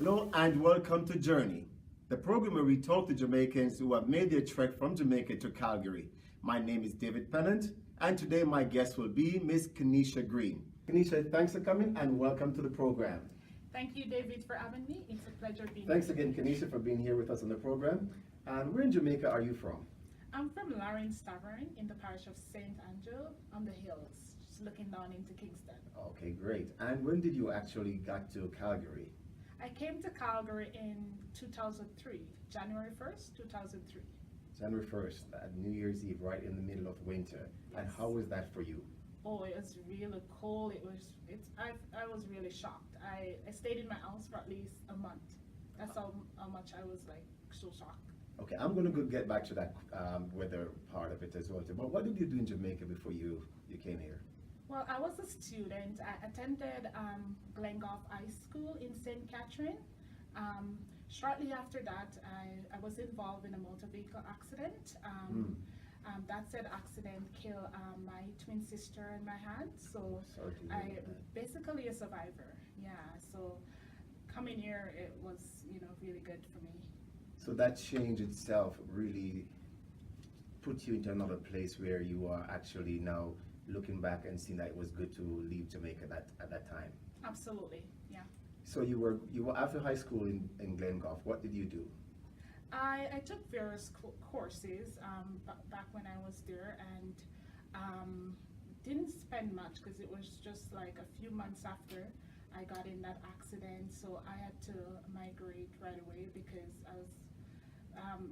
Hello and welcome to Journey, the program where we talk to Jamaicans who have made their trek from Jamaica to Calgary. My name is David Pennant, and today my guest will be Miss Kanesha Green. Kanesha, thanks for coming and welcome to the program. Thank you, David, for having me. It's a pleasure being Thanks here. again, Kanesha, for being here with us on the program. And where in Jamaica are you from? I'm from Lawrence Tavern in the parish of St. Andrew on the hills, just looking down into Kingston. Okay, great. And when did you actually got to Calgary? I came to Calgary in 2003, January 1st, 2003. January 1st, New Year's Eve, right in the middle of winter. And Yes. how was that for you? Oh, it was really cold. I was really shocked. I stayed in my house for at least a month. That's how much I was like so shocked. Okay, I'm going to get back to that weather part of it as well. But what did you do in Jamaica before you came here? Well, I was a student. I attended Glengoff High School in St. Catherine. Shortly after that, I was involved in a motor vehicle accident. That said accident killed my twin sister and my aunt. So Sorry to hear I that. basically a survivor. Yeah. So coming here, it was really good for me. So that change itself really put you into another place where you are actually now looking back and seeing that it was good to leave Jamaica at that time. Absolutely. Yeah. So you were after high school in Glengoff. What did you do? I took various courses back when I was there, and didn't spend much because it was just like a few months after I got in that accident. So I had to migrate right away because I was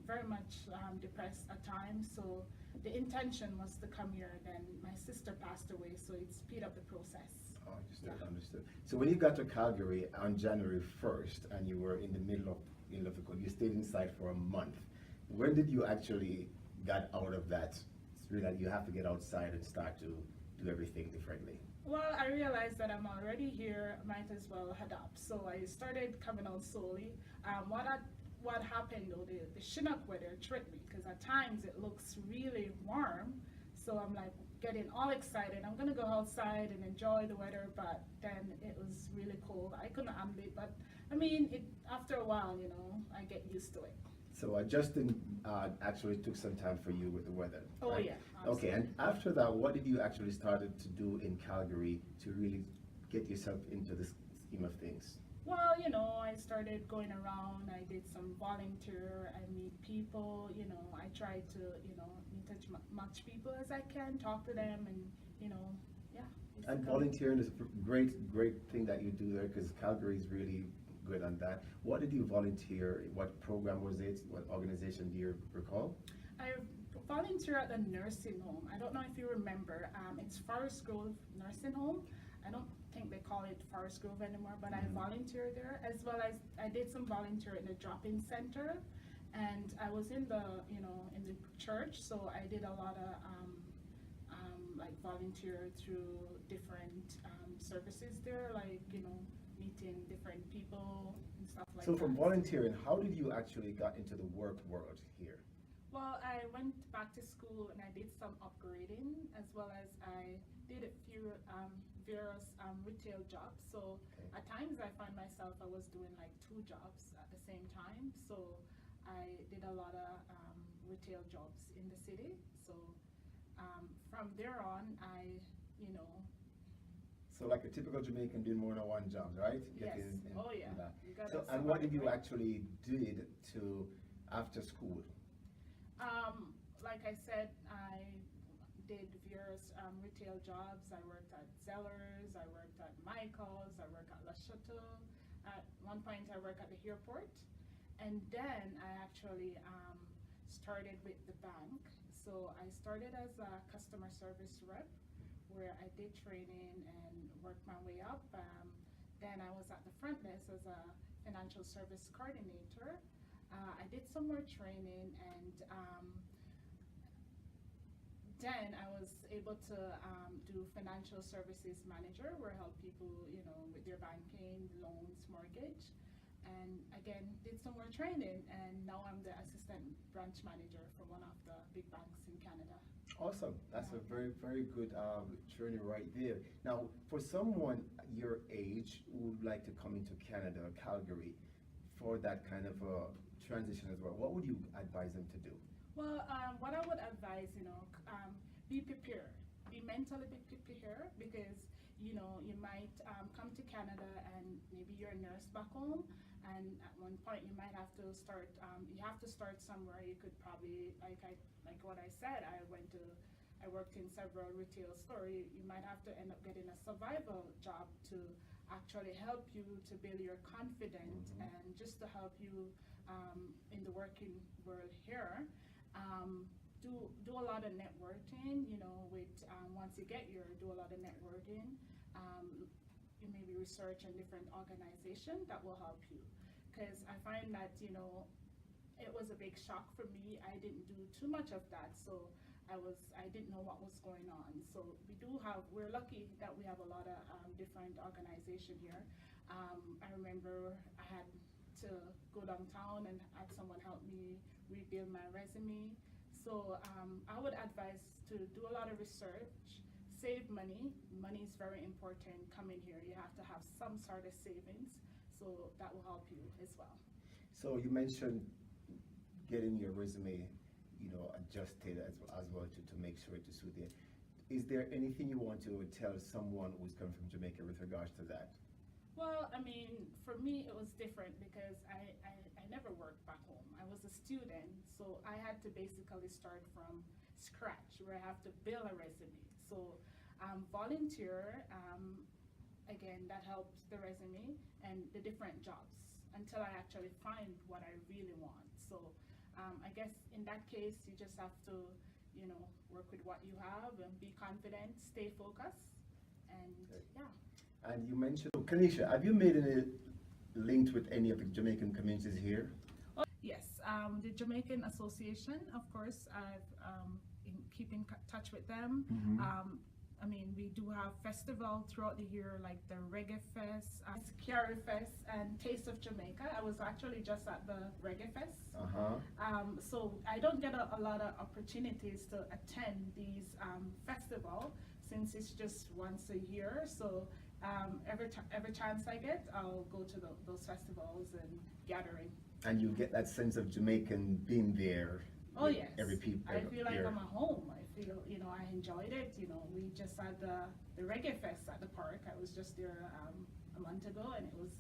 very much depressed at times. So the intention was to come here. Then my sister passed away, so it speed up the process. Oh, understood, Yeah. understood. So when you got to Calgary on January 1st and you were in the middle of the cold, you stayed inside for a month. When did you actually got out of that? It's really that you have to get outside and start to do everything differently. Well, I realized that I'm already here, might as well adapt. So I started coming out slowly. What happened though, the Chinook weather tricked me because at times it looks really warm. So I'm like getting all excited. I'm gonna go outside and enjoy the weather, but then it was really cold. I couldn't handle it, but I mean, after a while, I get used to it. So adjusting actually took some time for you with the weather. Oh right? yeah. Okay, Absolutely. and after that, what did you actually started to do in Calgary to really get yourself into the scheme of things? Well, I started going around. I did some volunteer. I meet people. I try to, meet as much people as I can, talk to them, and yeah. And basically. volunteering is a great thing that you do there because Calgary is really good on that. What did you volunteer? What program was it? What organization do you recall? I volunteer at the nursing home. I don't know if you remember. It's Forest Grove Nursing Home. I don't think they call it Forest Grove anymore, but I volunteer there, as well as I did some volunteer in the drop-in center, and I was in the in the church, so I did a lot of like volunteer through different services there, like meeting different people and stuff like So that. from volunteering, how did you actually got into the work world here? Well, I went back to school and I did some upgrading, as well as I did a few various retail jobs. So Okay. at times I find myself I was doing like 2 jobs at the same time. So I did a lot of retail jobs in the city. So from there on, So like a typical Jamaican doing more than one job, right? yes. Oh yeah. that. You gotta So and what did you survive, right? actually did to after school? Like I said, I did various retail jobs. I worked at Zellers, I worked at Michael's, I worked at Le Chateau. At one point I worked at the airport. And then I actually started with the bank. So I started as a customer service rep, where I did training and worked my way up. Then I was at the front desk as a financial service coordinator. I did some more training, and then I was able to do financial services manager, where I help people, with their banking, loans, mortgage. And again, did some more training, and now I'm the assistant branch manager for one of the big banks in Canada. Awesome. That's a very, very good journey right there. Now, for someone your age who would like to come into Canada, Calgary, for that kind of a transition as well, what would you advise them to do? Well, what I would advise, be prepared, be mentally prepared, because you might come to Canada and maybe you're a nurse back home, and at one point you might have to start. You have to start somewhere. You could probably, like what I said, I worked in several retail stores. You might have to end up getting a survival job to actually help you to build your confidence and just to help you in the working world here. Do a lot of networking, with once you get here, do a lot of networking. You maybe research in different organizations that will help you. Because I find that, it was a big shock for me. I didn't do too much of that, so I didn't know what was going on. So we're lucky that we have a lot of different organizations here. I remember I had to go downtown and have someone help me rebuild my resume. So I would advise to do a lot of research, save money. Money is very important coming here. You have to have some sort of savings, so that will help you as well. So you mentioned getting your resume, adjusted as well to make sure to suit it. Is there anything you want to tell someone who's coming from Jamaica with regards to that? Well, for me it was different because I never worked back home. I was a student, so I had to basically start from scratch, where I have to build a resume. So volunteer, again, that helps the resume and the different jobs until I actually find what I really want. So I guess in that case, you just have to, work with what you have and be confident, stay focused, and yeah. And you mentioned, Kanesha, have you made any linked with any of the Jamaican communities here? Yes, the Jamaican Association, of course, I've keep in touch with them. We do have festivals throughout the year, like the Reggae Fest, Scary Fest, and Taste of Jamaica. I was actually just at the Reggae Fest. So I don't get a lot of opportunities to attend these festivals since it's just once a year. So every chance I get, I'll go to those festivals and gathering. And you get that sense of Jamaican being there. Oh yes. Every people. I feel like I'm at home. I feel, I enjoyed it. We just had the Reggae Fest at the park. I was just there a month ago, and it was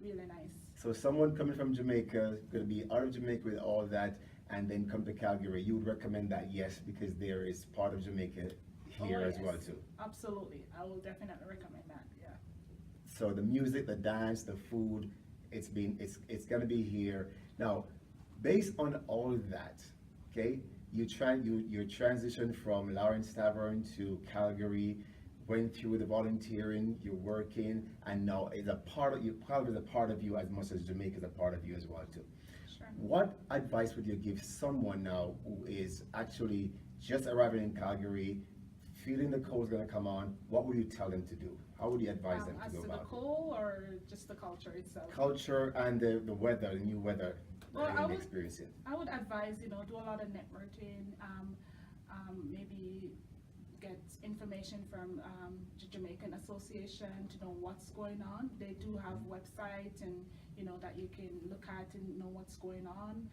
really nice. So someone coming from Jamaica, going to be out of Jamaica with all that, and then come to Calgary, you would recommend that, yes, because there is part of Jamaica here as well too. Absolutely, I will definitely recommend that. Yeah. So the music, the dance, the food, it's going to be here now. Based on all that, okay, you transition from Lawrence Tavern to Calgary, went through the volunteering, you're working, and now is a part of you. Calgary is a part of you as much as Jamaica is a part of you as well too. Sure. What advice would you give someone now who is actually just arriving in Calgary, feeling the cold's going to come on? What would you tell them to do? How would you advise them to go about it? As to the cold or just the culture itself? Culture and the weather, the new weather well, that you're experiencing. I would advise, do a lot of networking, maybe get information from the Jamaican Association to know what's going on. They do have websites and, that you can look at and know what's going on.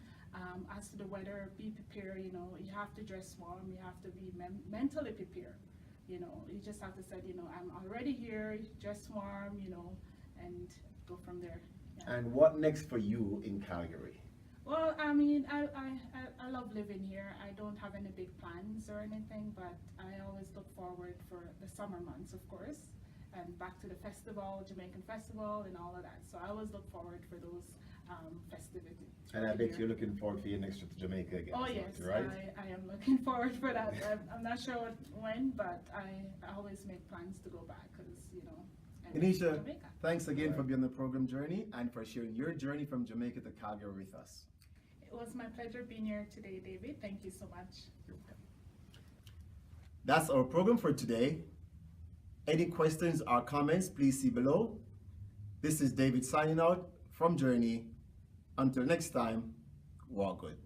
As to the weather, be prepared, you have to dress warm, you have to be mentally prepared. You just have to say, I'm already here, dress warm, and go from there. Yeah. And what next for you in Calgary? Well, I love living here. I don't have any big plans or anything, but I always look forward for the summer months, of course, and back to the festival, Jamaican festival, and all of that. So I always look forward for those festivities. And I bet you're looking forward for your next trip to Jamaica again. Oh yes, right? I am looking forward for that. I'm not sure when, but I always make plans to go back because I miss Kanesha, Jamaica. thanks again for being on the program journey and for sharing your journey from Jamaica to Calgary with us. It was my pleasure being here today, David. Thank you so much. That's our program for today. Any questions or comments, please see below. This is David signing out from Journey. Until next time, walk good.